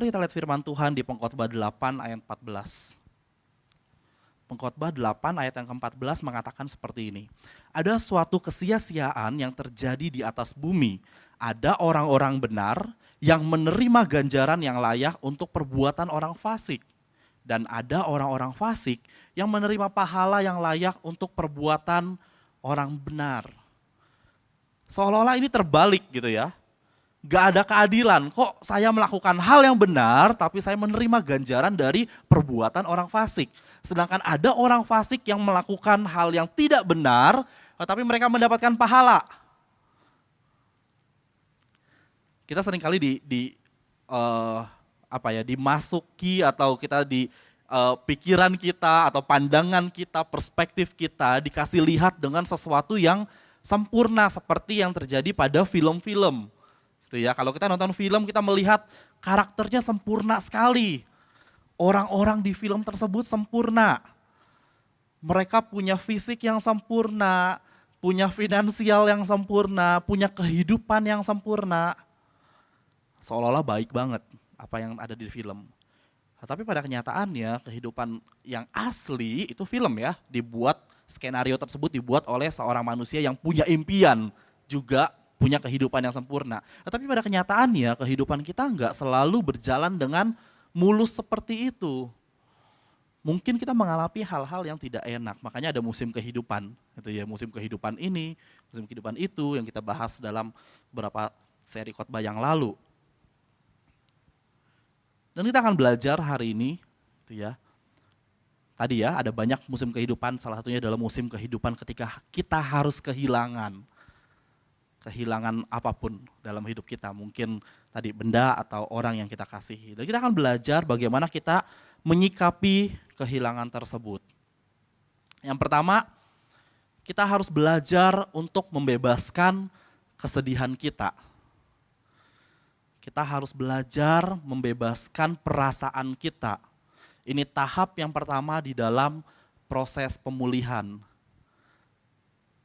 Mari kita lihat firman Tuhan di Pengkhotbah 8 ayat 14. Pengkhotbah 8 ayat yang ke-14 mengatakan seperti ini. Ada suatu kesia-siaan yang terjadi di atas bumi. Ada orang-orang benar yang menerima ganjaran yang layak untuk perbuatan orang fasik. Dan ada orang-orang fasik yang menerima pahala yang layak untuk perbuatan orang benar. Seolah-olah ini terbalik gitu ya. Gak ada keadilan, kok saya melakukan hal yang benar tapi saya menerima ganjaran dari perbuatan orang fasik. Sedangkan ada orang fasik yang melakukan hal yang tidak benar tetapi mereka mendapatkan pahala. Kita seringkali dimasuki atau kita di pikiran kita atau pandangan kita, perspektif kita dikasih lihat dengan sesuatu yang sempurna seperti yang terjadi pada film-film. Ya, kalau kita nonton film kita melihat karakternya sempurna sekali. Orang-orang di film tersebut sempurna. Mereka punya fisik yang sempurna, punya finansial yang sempurna, punya kehidupan yang sempurna. Seolah-olah baik banget apa yang ada di film. Tapi pada kenyataannya kehidupan yang asli itu film ya, skenario tersebut dibuat oleh seorang manusia yang punya impian juga punya kehidupan yang sempurna. Tapi pada kenyataannya kehidupan kita nggak selalu berjalan dengan mulus seperti itu. Mungkin kita mengalami hal-hal yang tidak enak, makanya ada musim kehidupan. Itu ya, musim kehidupan ini, musim kehidupan itu yang kita bahas dalam beberapa seri khotbah yang lalu. Dan kita akan belajar hari ini, itu ya. Tadi ya ada banyak musim kehidupan, salah satunya adalah musim kehidupan ketika kita harus kehilangan apapun dalam hidup kita, mungkin tadi benda atau orang yang kita kasihi. Dan kita akan belajar bagaimana kita menyikapi kehilangan tersebut. Yang pertama, kita harus belajar untuk membebaskan kesedihan kita. Kita harus belajar membebaskan perasaan kita. Ini tahap yang pertama di dalam proses pemulihan.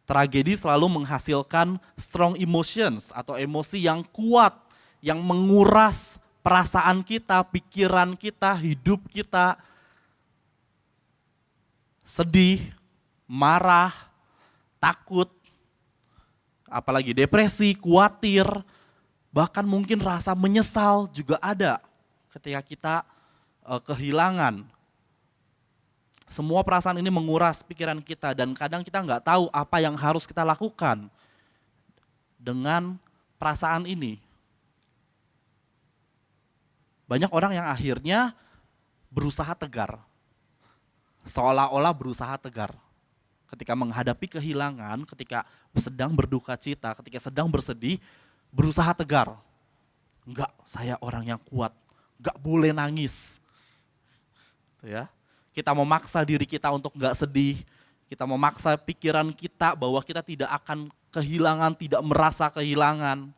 Tragedi selalu menghasilkan strong emotions atau emosi yang kuat, yang menguras perasaan kita, pikiran kita, hidup kita. Sedih, marah, takut, apalagi depresi, khawatir, bahkan mungkin rasa menyesal juga ada ketika kita kehilangan. Semua perasaan ini menguras pikiran kita dan kadang kita nggak tahu apa yang harus kita lakukan dengan perasaan ini. Banyak orang yang akhirnya berusaha tegar, seolah-olah berusaha tegar. Ketika menghadapi kehilangan, ketika sedang berduka cita, ketika sedang bersedih, berusaha tegar. Enggak, saya orang yang kuat, enggak boleh nangis. Ya. Kita memaksa diri kita untuk enggak sedih, kita memaksa pikiran kita bahwa kita tidak akan kehilangan, tidak merasa kehilangan.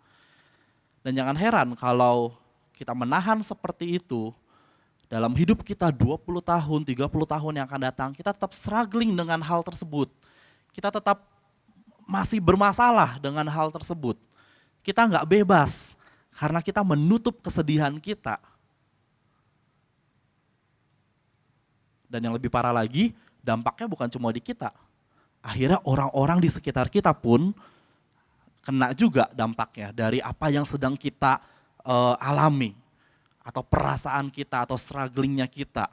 Dan jangan heran kalau kita menahan seperti itu, dalam hidup kita 20 tahun, 30 tahun yang akan datang, kita tetap struggling dengan hal tersebut. Kita tetap masih bermasalah dengan hal tersebut. Kita enggak bebas karena kita menutup kesedihan kita. Dan yang lebih parah lagi, dampaknya bukan cuma di kita. Akhirnya orang-orang di sekitar kita pun kena juga dampaknya dari apa yang sedang kita alami. Atau perasaan kita atau strugglingnya kita.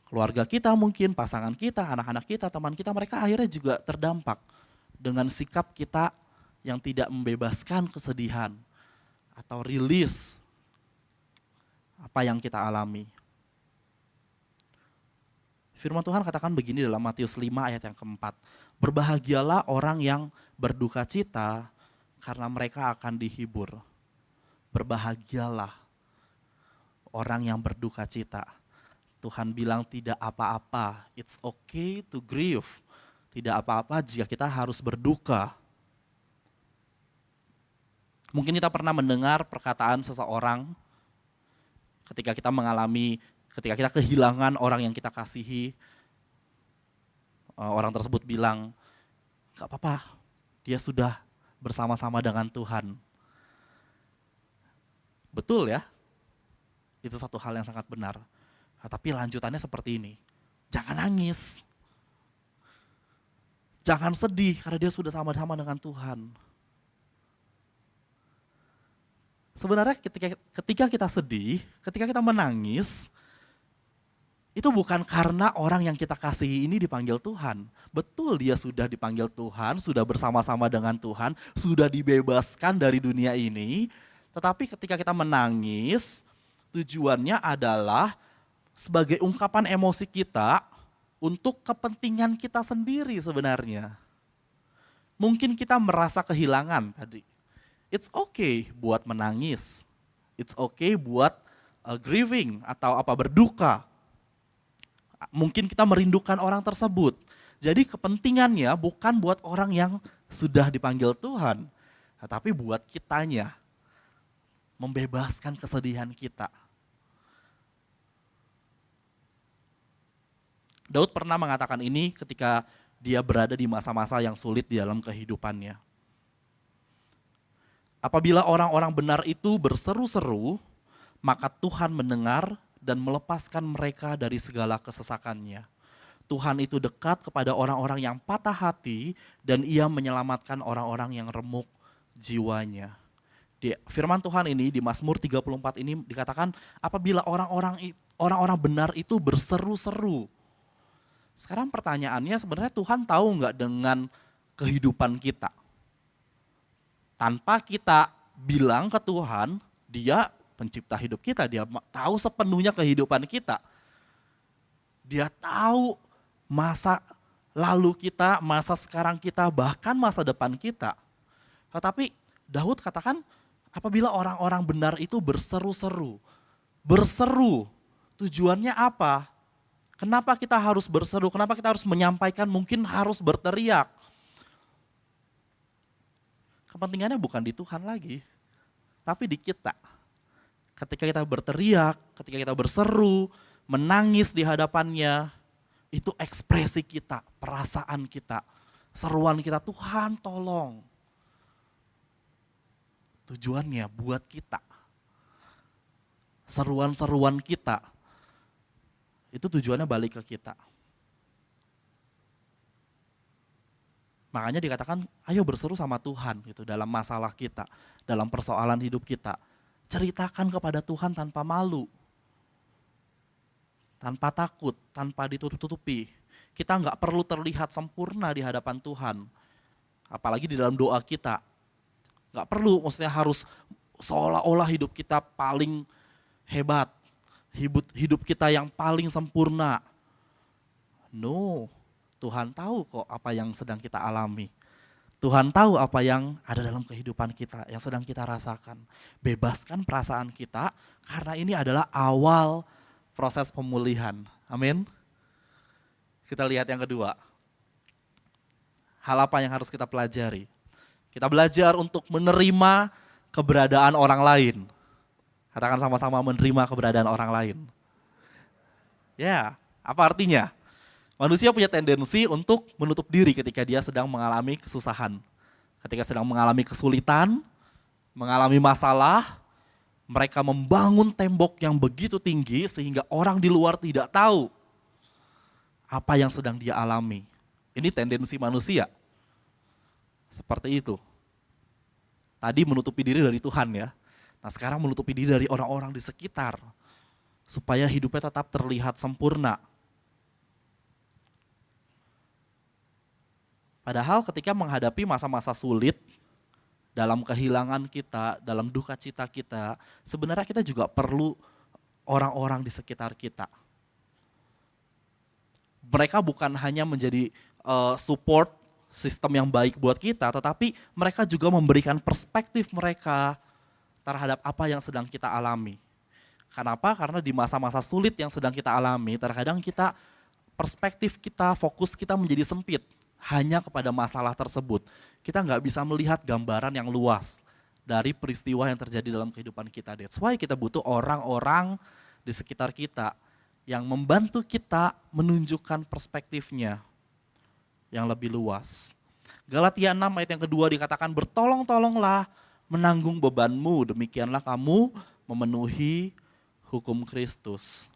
Keluarga kita mungkin, pasangan kita, anak-anak kita, teman kita, mereka akhirnya juga terdampak dengan sikap kita yang tidak membebaskan kesedihan atau rilis apa yang kita alami. Firman Tuhan katakan begini dalam Matius 5 ayat yang keempat. Berbahagialah orang yang berduka cita karena mereka akan dihibur. Berbahagialah orang yang berduka cita. Tuhan bilang tidak apa-apa, it's okay to grieve. Tidak apa-apa jika kita harus berduka. Mungkin kita pernah mendengar perkataan seseorang ketika kita kehilangan orang yang kita kasihi, orang tersebut bilang, gak apa-apa, dia sudah bersama-sama dengan Tuhan. Betul ya? Itu satu hal yang sangat benar. Nah, tapi lanjutannya seperti ini. Jangan nangis. Jangan sedih karena dia sudah sama-sama dengan Tuhan. Sebenarnya ketika kita sedih, ketika kita menangis, itu bukan karena orang yang kita kasihi ini dipanggil Tuhan. Betul dia sudah dipanggil Tuhan, sudah bersama-sama dengan Tuhan, sudah dibebaskan dari dunia ini. Tetapi ketika kita menangis, tujuannya adalah sebagai ungkapan emosi kita untuk kepentingan kita sendiri sebenarnya. Mungkin kita merasa kehilangan tadi. It's okay buat menangis. It's okay buat grieving atau berduka. Mungkin kita merindukan orang tersebut. Jadi kepentingannya bukan buat orang yang sudah dipanggil Tuhan, tetapi buat kitanya. Membebaskan kesedihan kita. Daud pernah mengatakan ini ketika dia berada di masa-masa yang sulit di dalam kehidupannya. Apabila orang-orang benar itu berseru-seru, maka Tuhan mendengar dan melepaskan mereka dari segala kesesakannya. Tuhan itu dekat kepada orang-orang yang patah hati dan ia menyelamatkan orang-orang yang remuk jiwanya. Di firman Tuhan ini di Mazmur 34 ini dikatakan apabila orang-orang benar itu berseru-seru. Sekarang pertanyaannya sebenarnya Tuhan tahu nggak dengan kehidupan kita? Tanpa kita bilang ke Tuhan, dia pencipta hidup kita, dia tahu sepenuhnya kehidupan kita. Dia tahu masa lalu kita, masa sekarang kita, bahkan masa depan kita. Tetapi Daud katakan apabila orang-orang benar itu berseru-seru. Berseru, tujuannya apa? Kenapa kita harus berseru? Kenapa kita harus menyampaikan, mungkin harus berteriak? Kepentingannya bukan di Tuhan lagi, tapi di kita. Ketika kita berteriak, ketika kita berseru, menangis di hadapannya, itu ekspresi kita, perasaan kita, seruan kita, Tuhan tolong. Tujuannya buat kita. Seruan-seruan kita, itu tujuannya balik ke kita. Makanya dikatakan, ayo berseru sama Tuhan gitu dalam masalah kita, dalam persoalan hidup kita. Ceritakan kepada Tuhan tanpa malu, tanpa takut, tanpa ditutup-tutupi. Kita nggak perlu terlihat sempurna di hadapan Tuhan, apalagi di dalam doa kita. Nggak perlu, maksudnya harus seolah-olah hidup kita paling hebat, hidup kita yang paling sempurna. No. Tuhan tahu kok apa yang sedang kita alami. Tuhan tahu apa yang ada dalam kehidupan kita, yang sedang kita rasakan. Bebaskan perasaan kita, karena ini adalah awal proses pemulihan. Amin. Kita lihat yang kedua. Hal apa yang harus kita pelajari? Kita belajar untuk menerima keberadaan orang lain. Katakan sama-sama, menerima keberadaan orang lain. Ya, apa artinya? Manusia punya tendensi untuk menutup diri ketika dia sedang mengalami kesusahan. Ketika sedang mengalami kesulitan, mengalami masalah, mereka membangun tembok yang begitu tinggi sehingga orang di luar tidak tahu apa yang sedang dia alami. Ini tendensi manusia. Seperti itu. Tadi menutupi diri dari Tuhan ya. Nah sekarang menutupi diri dari orang-orang di sekitar. Supaya hidupnya tetap terlihat sempurna. Padahal ketika menghadapi masa-masa sulit, dalam kehilangan kita, dalam duka cita kita, sebenarnya kita juga perlu orang-orang di sekitar kita. Mereka bukan hanya menjadi support sistem yang baik buat kita, tetapi mereka juga memberikan perspektif mereka terhadap apa yang sedang kita alami. Kenapa? Karena di masa-masa sulit yang sedang kita alami, terkadang kita perspektif kita, fokus kita menjadi sempit. Hanya kepada masalah tersebut. Kita nggak bisa melihat gambaran yang luas dari peristiwa yang terjadi dalam kehidupan kita. That's why kita butuh orang-orang di sekitar kita yang membantu kita menunjukkan perspektifnya yang lebih luas. Galatia 6 ayat yang kedua dikatakan, bertolong-tolonglah menanggung bebanmu, demikianlah kamu memenuhi hukum Kristus.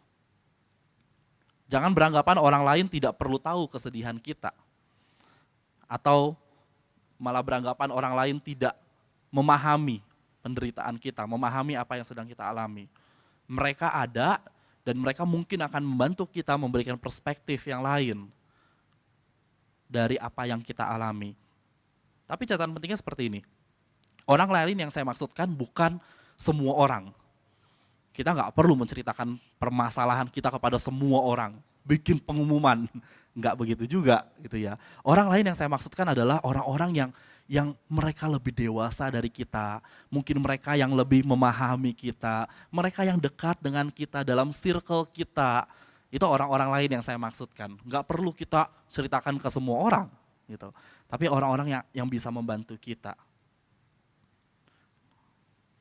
Jangan beranggapan orang lain tidak perlu tahu kesedihan kita. Atau malah beranggapan orang lain tidak memahami penderitaan kita, memahami apa yang sedang kita alami. Mereka ada dan mereka mungkin akan membantu kita memberikan perspektif yang lain dari apa yang kita alami. Tapi catatan pentingnya seperti ini. Orang lain yang saya maksudkan bukan semua orang. Kita nggak perlu menceritakan permasalahan kita kepada semua orang. Bikin pengumuman, nggak begitu juga gitu ya. Orang lain yang saya maksudkan adalah orang-orang yang mereka lebih dewasa dari kita. Mungkin mereka yang lebih memahami kita. Mereka yang dekat dengan kita dalam circle kita. Itu orang-orang lain yang saya maksudkan. Nggak perlu kita ceritakan ke semua orang gitu. Tapi orang-orang yang bisa membantu kita.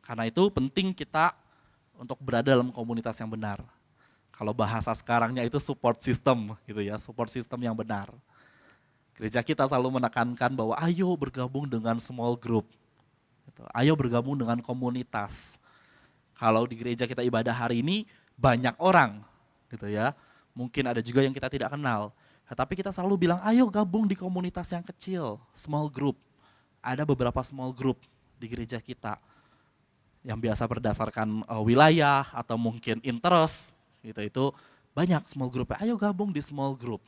Karena itu penting kita untuk berada dalam komunitas yang benar. Kalau bahasa sekarangnya itu support system gitu ya, support system yang benar. Gereja kita selalu menekankan bahwa ayo bergabung dengan small group. Gitu. Ayo bergabung dengan komunitas. Kalau di gereja kita ibadah hari ini banyak orang gitu ya. Mungkin ada juga yang kita tidak kenal. Tapi kita selalu bilang ayo gabung di komunitas yang kecil, small group. Ada beberapa small group di gereja kita yang biasa berdasarkan wilayah atau mungkin interest gitu. Itu banyak small group. Ayo gabung di small group.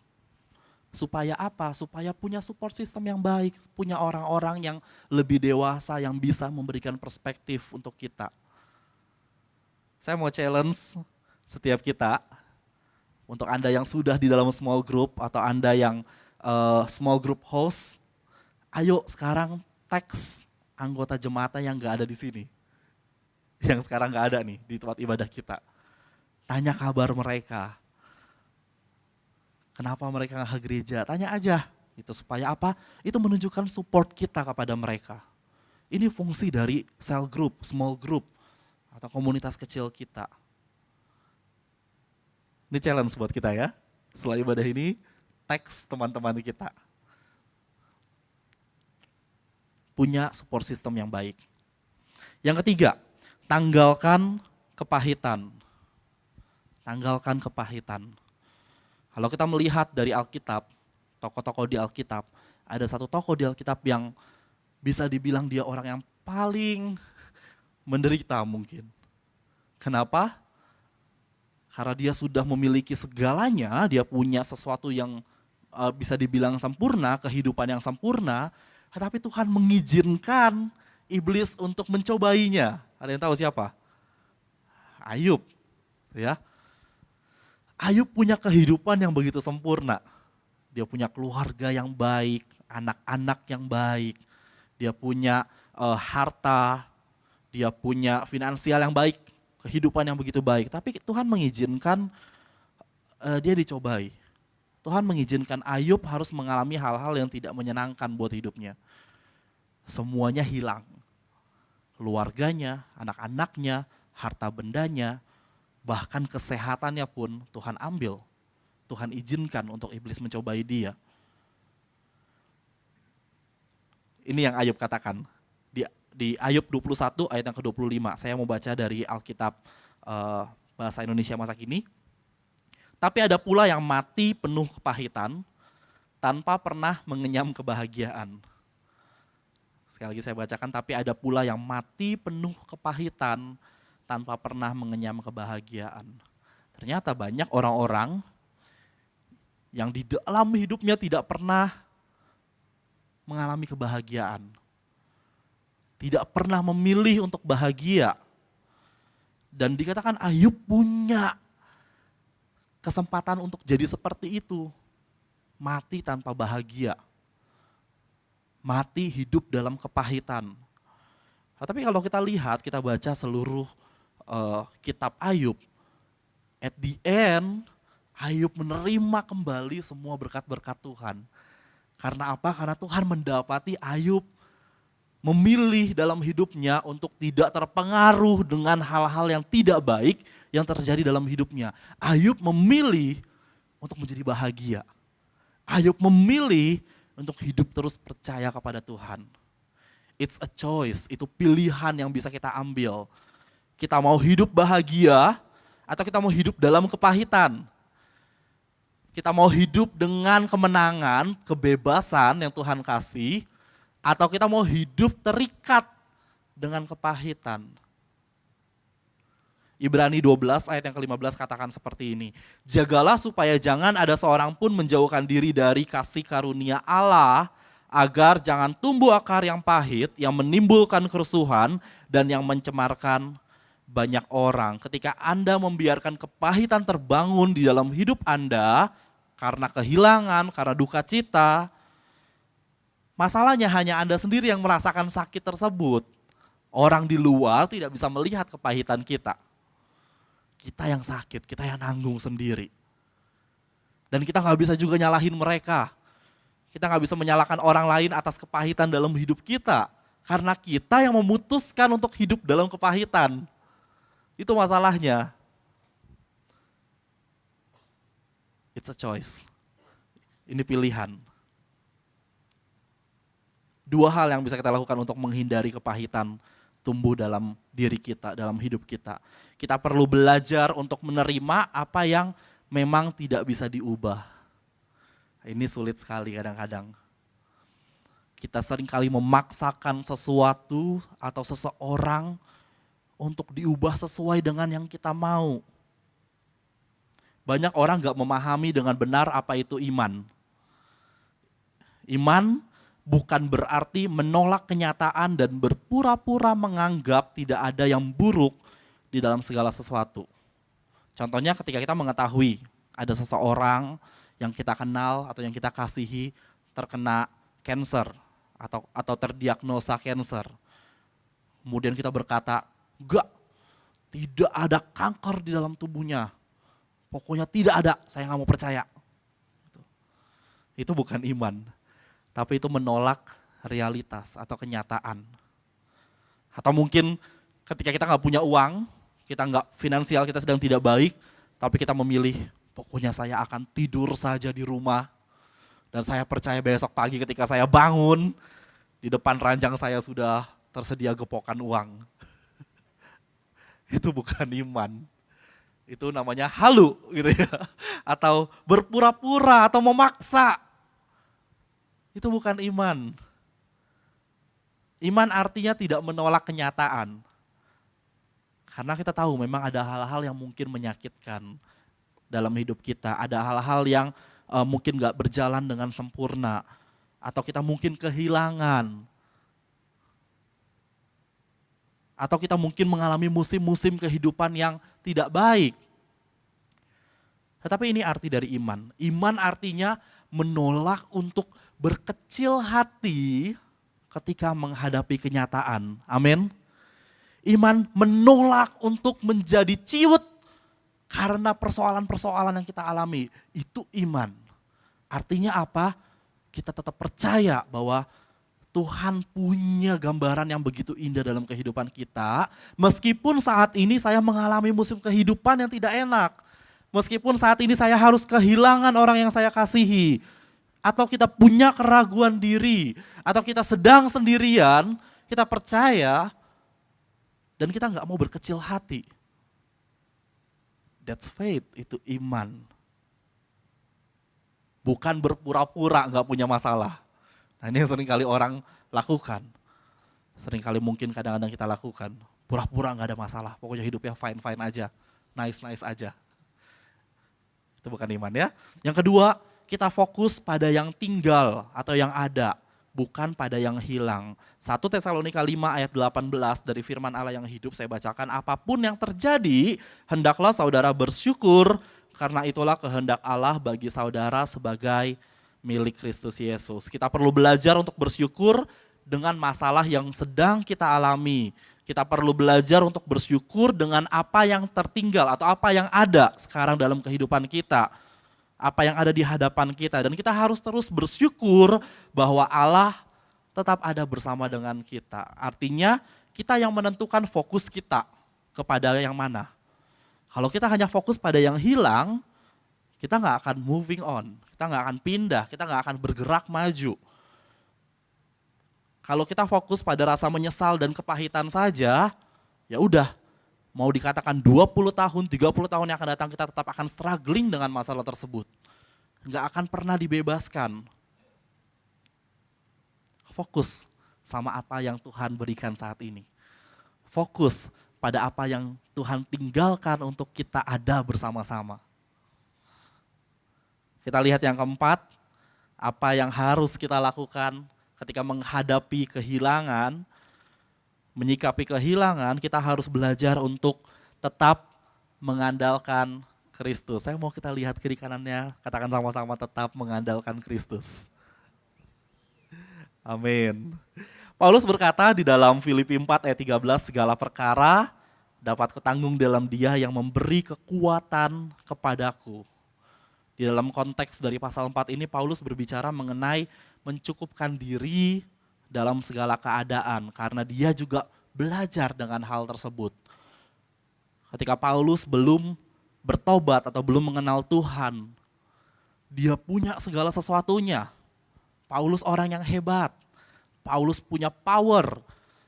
Supaya apa? Supaya punya support system yang baik, punya orang-orang yang lebih dewasa yang bisa memberikan perspektif untuk kita. Saya mau challenge setiap kita, untuk Anda yang sudah di dalam small group atau Anda yang small group host, ayo sekarang teks anggota jemaat yang nggak ada di sini, yang sekarang nggak ada nih di tempat ibadah kita. Tanya kabar mereka. Kenapa mereka nggak ke gereja? Tanya aja. Gitu, supaya apa? Itu menunjukkan support kita kepada mereka. Ini fungsi dari cell group, small group, atau komunitas kecil kita. Ini challenge buat kita ya. Setelah ibadah ini, teks teman-teman kita. Punya support system yang baik. Yang ketiga, tanggalkan kepahitan. Tanggalkan kepahitan. Kalau kita melihat dari Alkitab, tokoh-tokoh di Alkitab, ada satu tokoh di Alkitab yang bisa dibilang dia orang yang paling menderita mungkin. Kenapa? Karena dia sudah memiliki segalanya, dia punya sesuatu yang bisa dibilang sempurna, kehidupan yang sempurna, tetapi Tuhan mengizinkan iblis untuk mencobainya. Ada yang tahu siapa? Ayub. Ya. Ayub punya kehidupan yang begitu sempurna. Dia punya keluarga yang baik, anak-anak yang baik, dia punya harta, dia punya finansial yang baik, kehidupan yang begitu baik. Tapi Tuhan mengizinkan dia dicobai. Tuhan mengizinkan Ayub harus mengalami hal-hal yang tidak menyenangkan buat hidupnya. Semuanya hilang. Keluarganya, anak-anaknya, harta bendanya, bahkan kesehatannya pun Tuhan ambil. Tuhan izinkan untuk iblis mencobai dia. Ini yang Ayub katakan. Di Ayub 21 ayat yang ke-25. Saya mau baca dari Alkitab bahasa Indonesia masa kini. Tapi ada pula yang mati penuh kepahitan tanpa pernah mengenyam kebahagiaan. Sekali lagi saya bacakan, tapi ada pula yang mati penuh kepahitan tanpa pernah mengenyam kebahagiaan. Ternyata banyak orang-orang yang di dalam hidupnya tidak pernah mengalami kebahagiaan. Tidak pernah memilih untuk bahagia. Dan dikatakan Ayub punya kesempatan untuk jadi seperti itu. Mati tanpa bahagia. Mati hidup dalam kepahitan. Nah, tapi kalau kita lihat, kita baca seluruh kitab Ayub, at the end, Ayub menerima kembali semua berkat-berkat Tuhan. Karena apa? Karena Tuhan mendapati Ayub memilih dalam hidupnya untuk tidak terpengaruh dengan hal-hal yang tidak baik yang terjadi dalam hidupnya. Ayub memilih untuk menjadi bahagia. Ayub memilih untuk hidup terus percaya kepada Tuhan. It's a choice, itu pilihan yang bisa kita ambil. Kita mau hidup bahagia atau kita mau hidup dalam kepahitan? Kita mau hidup dengan kemenangan, kebebasan yang Tuhan kasih, atau kita mau hidup terikat dengan kepahitan? Ibrani 12 ayat yang ke-15 katakan seperti ini. Jagalah supaya jangan ada seorang pun menjauhkan diri dari kasih karunia Allah, agar jangan tumbuh akar yang pahit, yang menimbulkan kerusuhan dan yang mencemarkan banyak orang. Ketika Anda membiarkan kepahitan terbangun di dalam hidup Anda, karena kehilangan, karena duka cita, masalahnya hanya Anda sendiri yang merasakan sakit tersebut. Orang di luar tidak bisa melihat kepahitan kita. Kita yang sakit, kita yang nanggung sendiri. Dan kita gak bisa juga nyalahin mereka. Kita gak bisa menyalahkan orang lain atas kepahitan dalam hidup kita. Karena kita yang memutuskan untuk hidup dalam kepahitan. Itu masalahnya. It's a choice. Ini pilihan. Dua hal yang bisa kita lakukan untuk menghindari kepahitan tumbuh dalam diri kita, dalam hidup kita. Kita perlu belajar untuk menerima apa yang memang tidak bisa diubah. Ini sulit sekali kadang-kadang. Kita seringkali memaksakan sesuatu atau seseorang untuk diubah sesuai dengan yang kita mau. Banyak orang gak memahami dengan benar apa itu iman. Iman bukan berarti menolak kenyataan dan berpura-pura menganggap tidak ada yang buruk di dalam segala sesuatu. Contohnya ketika kita mengetahui ada seseorang yang kita kenal atau yang kita kasihi terkena cancer atau terdiagnosa cancer. Kemudian kita berkata, enggak, tidak ada kanker di dalam tubuhnya. Pokoknya tidak ada, saya gak mau percaya. Itu bukan iman, tapi itu menolak realitas atau kenyataan. Atau mungkin ketika kita gak punya uang, kita gak finansial, kita sedang tidak baik, tapi kita memilih, pokoknya saya akan tidur saja di rumah. Dan saya percaya besok pagi ketika saya bangun, di depan ranjang saya sudah tersedia gepokan uang. Itu bukan iman. Itu namanya halu gitu ya. Atau berpura-pura atau memaksa. Itu bukan iman. Iman artinya tidak menolak kenyataan. Karena kita tahu memang ada hal-hal yang mungkin menyakitkan dalam hidup kita. Ada hal-hal yang mungkin gak berjalan dengan sempurna. Atau kita mungkin kehilangan. Atau kita mungkin mengalami musim-musim kehidupan yang tidak baik. Tetapi ini arti dari iman. Iman artinya menolak untuk berkecil hati ketika menghadapi kenyataan. Amin. Iman menolak untuk menjadi ciut karena persoalan-persoalan yang kita alami. Itu iman. Artinya apa? Kita tetap percaya bahwa Tuhan punya gambaran yang begitu indah dalam kehidupan kita. Meskipun saat ini saya mengalami musim kehidupan yang tidak enak. Meskipun saat ini saya harus kehilangan orang yang saya kasihi. Atau kita punya keraguan diri. Atau kita sedang sendirian. Kita percaya dan kita gak mau berkecil hati. That's faith, itu iman. Bukan berpura-pura gak punya masalah. Nah ini yang seringkali orang lakukan. Seringkali mungkin kadang-kadang kita lakukan. Pura-pura gak ada masalah, pokoknya hidupnya fine-fine aja. Nice-nice aja. Itu bukan iman ya. Yang kedua, kita fokus pada yang tinggal atau yang ada. Bukan pada yang hilang. 1 Tesalonika 5 ayat 18 dari firman Allah yang hidup saya bacakan. Apapun yang terjadi, hendaklah saudara bersyukur. Karena itulah kehendak Allah bagi saudara sebagai milik Kristus Yesus. Kita perlu belajar untuk bersyukur dengan masalah yang sedang kita alami. Kita perlu belajar untuk bersyukur dengan apa yang tertinggal atau apa yang ada sekarang dalam kehidupan kita. Apa yang ada di hadapan kita. Dan kita harus terus bersyukur bahwa Allah tetap ada bersama dengan kita. Artinya kita yang menentukan fokus kita kepada yang mana. Kalau kita hanya fokus pada yang hilang, kita gak akan moving on, kita gak akan pindah, kita gak akan bergerak maju. Kalau kita fokus pada rasa menyesal dan kepahitan saja, ya udah, Mau dikatakan 20 tahun, 30 tahun yang akan datang kita tetap akan struggling dengan masalah tersebut. Nggak akan pernah dibebaskan. Fokus sama apa yang Tuhan berikan saat ini. Fokus pada apa yang Tuhan tinggalkan untuk kita ada bersama-sama. Kita lihat yang keempat, apa yang harus kita lakukan ketika menghadapi kehilangan, menyikapi kehilangan, kita harus belajar untuk tetap mengandalkan Kristus. Saya mau kita lihat kiri kanannya, katakan sama-sama tetap mengandalkan Kristus. Amin. Paulus berkata di dalam Filipi 4 ayat 13, segala perkara dapat kutanggung dalam Dia yang memberi kekuatan kepadaku. Di dalam konteks dari pasal 4 ini Paulus berbicara mengenai mencukupkan diri dalam segala keadaan karena dia juga belajar dengan hal tersebut. Ketika Paulus belum bertobat atau belum mengenal Tuhan, dia punya segala sesuatunya. Paulus orang yang hebat. Paulus punya power.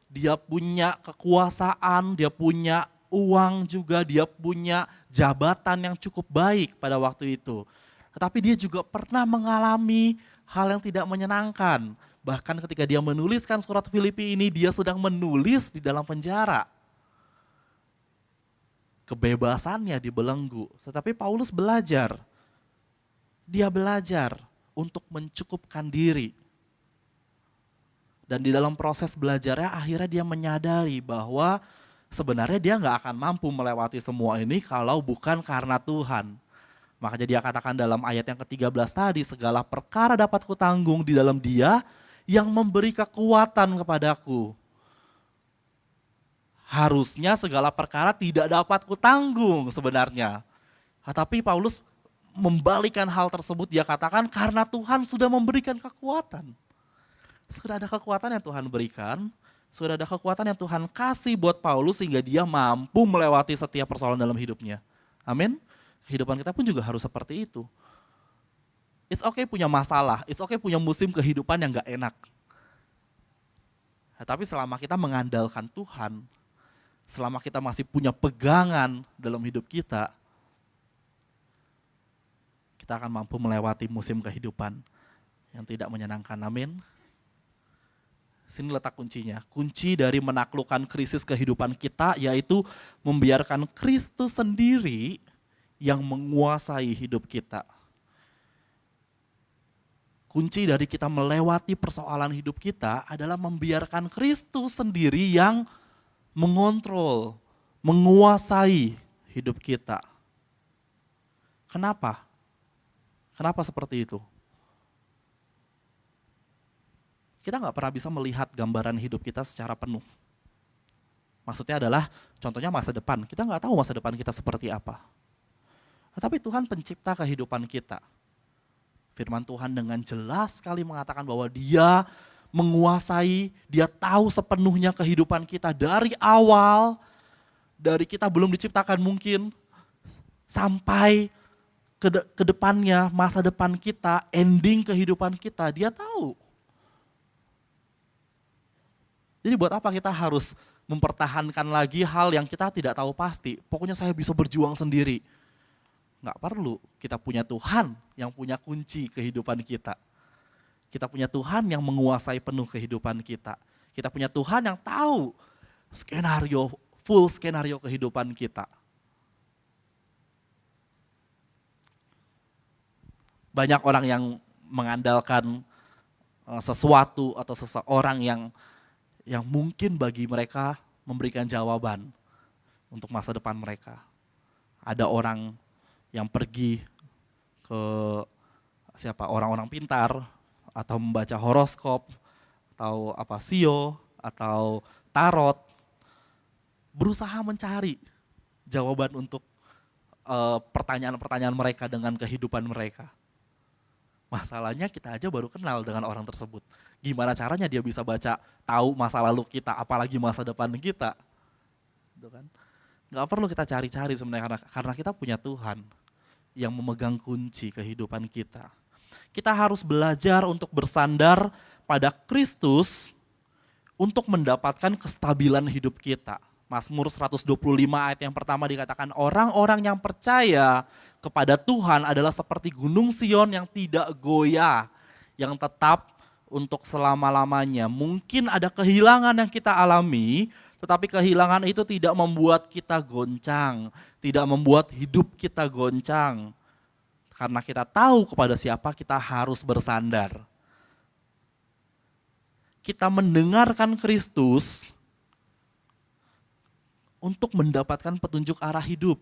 Dia punya kekuasaan, dia punya uang juga, dia punya jabatan yang cukup baik pada waktu itu. Tetapi dia juga pernah mengalami hal yang tidak menyenangkan. Bahkan ketika dia menuliskan surat Filipi ini, dia sedang menulis di dalam penjara. Kebebasannya dibelenggu. Tetapi Paulus belajar. Dia belajar untuk mencukupkan diri. Dan di dalam proses belajarnya akhirnya dia menyadari bahwa sebenarnya dia nggak akan mampu melewati semua ini kalau bukan karena Tuhan. Makanya dia katakan dalam ayat yang ke-13 tadi, segala perkara dapat kutanggung di dalam Dia yang memberi kekuatan kepadaku. Harusnya segala perkara tidak dapat kutanggung sebenarnya. Tetapi Paulus membalikan hal tersebut, dia katakan karena Tuhan sudah memberikan kekuatan. Sudah ada kekuatan yang Tuhan berikan, sudah ada kekuatan yang Tuhan kasih buat Paulus sehingga dia mampu melewati setiap persoalan dalam hidupnya. Amin. Kehidupan kita pun juga harus seperti itu. It's okay punya masalah, it's okay punya musim kehidupan yang gak enak. Tapi selama kita mengandalkan Tuhan, selama kita masih punya pegangan dalam hidup kita akan mampu melewati musim kehidupan yang tidak menyenangkan. Amin. Sini letak kuncinya. Kunci dari menaklukkan krisis kehidupan kita yaitu membiarkan Kristus sendiri yang menguasai hidup kita. Kunci dari kita melewati persoalan hidup kita adalah membiarkan Kristus sendiri yang mengontrol, menguasai hidup kita. Kenapa? Kenapa seperti itu? Kita nggak pernah bisa melihat gambaran hidup kita secara penuh. Maksudnya adalah, contohnya masa depan. Kita nggak tahu masa depan kita seperti apa. Tetapi Tuhan pencipta kehidupan kita. Firman Tuhan dengan jelas sekali mengatakan bahwa Dia menguasai, Dia tahu sepenuhnya kehidupan kita dari awal, dari kita belum diciptakan mungkin, sampai ke depannya, masa depan kita, ending kehidupan kita, Dia tahu. Jadi buat apa kita harus mempertahankan lagi hal yang kita tidak tahu pasti? Pokoknya saya bisa berjuang sendiri. Nggak perlu, kita punya Tuhan yang punya kunci kehidupan kita. Kita punya Tuhan yang menguasai penuh kehidupan kita. Kita punya Tuhan yang tahu full skenario kehidupan kita. Banyak orang yang mengandalkan sesuatu atau seseorang yang mungkin bagi mereka memberikan jawaban untuk masa depan mereka. Ada orang yang pergi ke orang-orang pintar atau membaca horoskop atau sio atau tarot, berusaha mencari jawaban untuk pertanyaan-pertanyaan mereka dengan kehidupan mereka. Masalahnya kita aja baru kenal dengan orang tersebut. Gimana caranya dia bisa tahu masa lalu kita, apalagi masa depan kita. Gitu kan? Gak perlu kita cari-cari sebenarnya karena kita punya Tuhan yang memegang kunci kehidupan kita. Kita harus belajar untuk bersandar pada Kristus untuk mendapatkan kestabilan hidup kita. Mazmur 125 ayat yang pertama dikatakan, orang-orang yang percaya kepada Tuhan adalah seperti gunung Sion yang tidak goyah, yang tetap untuk selama-lamanya. Mungkin ada kehilangan yang kita alami, tetapi kehilangan itu tidak membuat kita goncang, tidak membuat hidup kita goncang. Karena kita tahu kepada siapa kita harus bersandar. Kita mendengarkan Kristus untuk mendapatkan petunjuk arah hidup.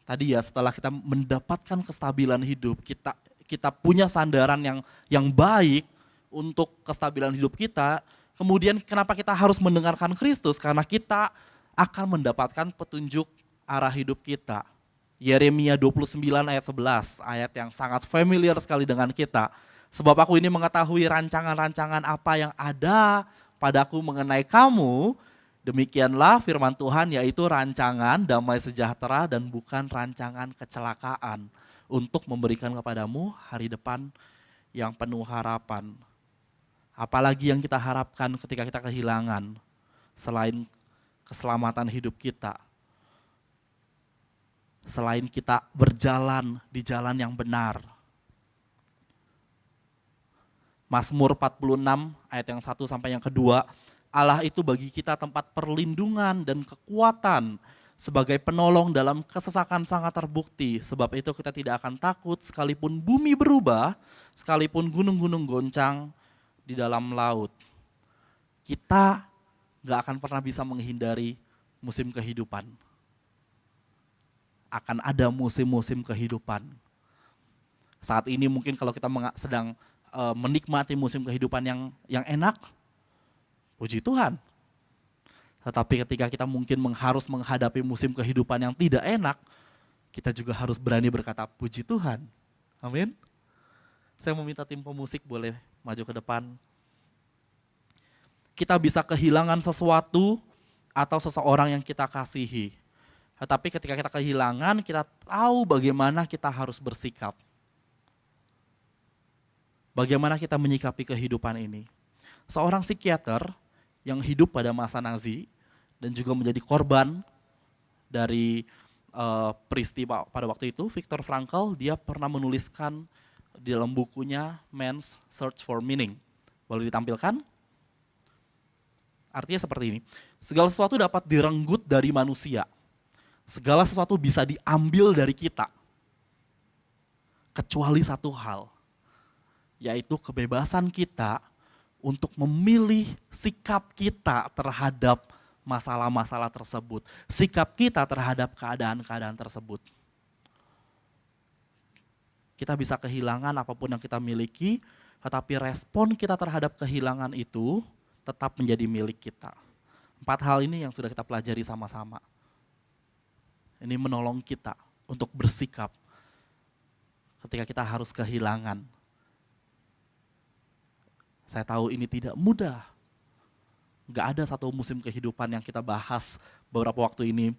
Tadi ya, setelah kita mendapatkan kestabilan hidup, kita punya sandaran yang baik untuk kestabilan hidup kita. Kemudian kenapa kita harus mendengarkan Kristus? Karena kita akan mendapatkan petunjuk arah hidup kita. Yeremia 29 ayat 11, ayat yang sangat familiar sekali dengan kita. Sebab aku ini mengetahui rancangan-rancangan apa yang ada padaku mengenai kamu, demikianlah firman Tuhan, yaitu rancangan damai sejahtera dan bukan rancangan kecelakaan, untuk memberikan kepadamu hari depan yang penuh harapan. Apalagi yang kita harapkan ketika kita kehilangan selain keselamatan hidup kita, selain kita berjalan di jalan yang benar. Mazmur 46 ayat yang 1 sampai yang kedua, Allah itu bagi kita tempat perlindungan dan kekuatan, sebagai penolong dalam kesesakan sangat terbukti. Sebab itu kita tidak akan takut sekalipun bumi berubah, sekalipun gunung-gunung goncang di dalam laut. Kita gak akan pernah bisa menghindari musim kehidupan. Akan ada musim-musim kehidupan. Saat ini mungkin kalau kita sedang menikmati musim kehidupan yang enak, puji Tuhan. Tetapi ketika kita mungkin harus menghadapi musim kehidupan yang tidak enak, kita juga harus berani berkata puji Tuhan. Amin. Saya meminta tim pemusik boleh maju ke depan. Kita bisa kehilangan sesuatu atau seseorang yang kita kasihi. Tetapi ketika kita kehilangan, kita tahu bagaimana kita harus bersikap. Bagaimana kita menyikapi kehidupan ini. Seorang psikiater yang hidup pada masa Nazi dan juga menjadi korban dari peristiwa pada waktu itu, Viktor Frankl, dia pernah menuliskan di dalam bukunya Man's Search for Meaning. Boleh ditampilkan? Artinya seperti ini, segala sesuatu dapat direnggut dari manusia. Segala sesuatu bisa diambil dari kita. Kecuali satu hal, yaitu kebebasan kita untuk memilih sikap kita terhadap masalah-masalah tersebut. Sikap kita terhadap keadaan-keadaan tersebut. Kita bisa kehilangan apapun yang kita miliki, tetapi respon kita terhadap kehilangan itu tetap menjadi milik kita. 4 hal ini yang sudah kita pelajari sama-sama. Ini menolong kita untuk bersikap ketika kita harus kehilangan. Saya tahu ini tidak mudah. Gak ada satu musim kehidupan yang kita bahas beberapa waktu ini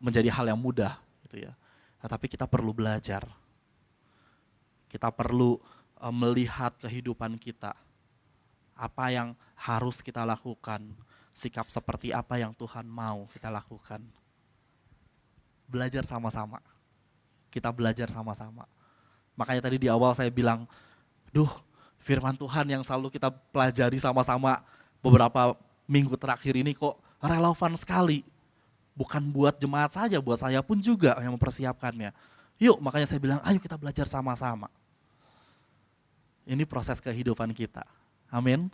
menjadi hal yang mudah, gitu ya. Tetapi kita perlu belajar. Kita perlu melihat kehidupan kita. Apa yang harus kita lakukan, sikap seperti apa yang Tuhan mau kita lakukan. Belajar sama-sama. Kita belajar sama-sama. Makanya tadi di awal saya bilang, firman Tuhan yang selalu kita pelajari sama-sama beberapa minggu terakhir ini kok relevan sekali. Bukan buat jemaat saja, buat saya pun juga yang mempersiapkannya. Yuk, makanya saya bilang, ayo kita belajar sama-sama. Ini proses kehidupan kita. Amin.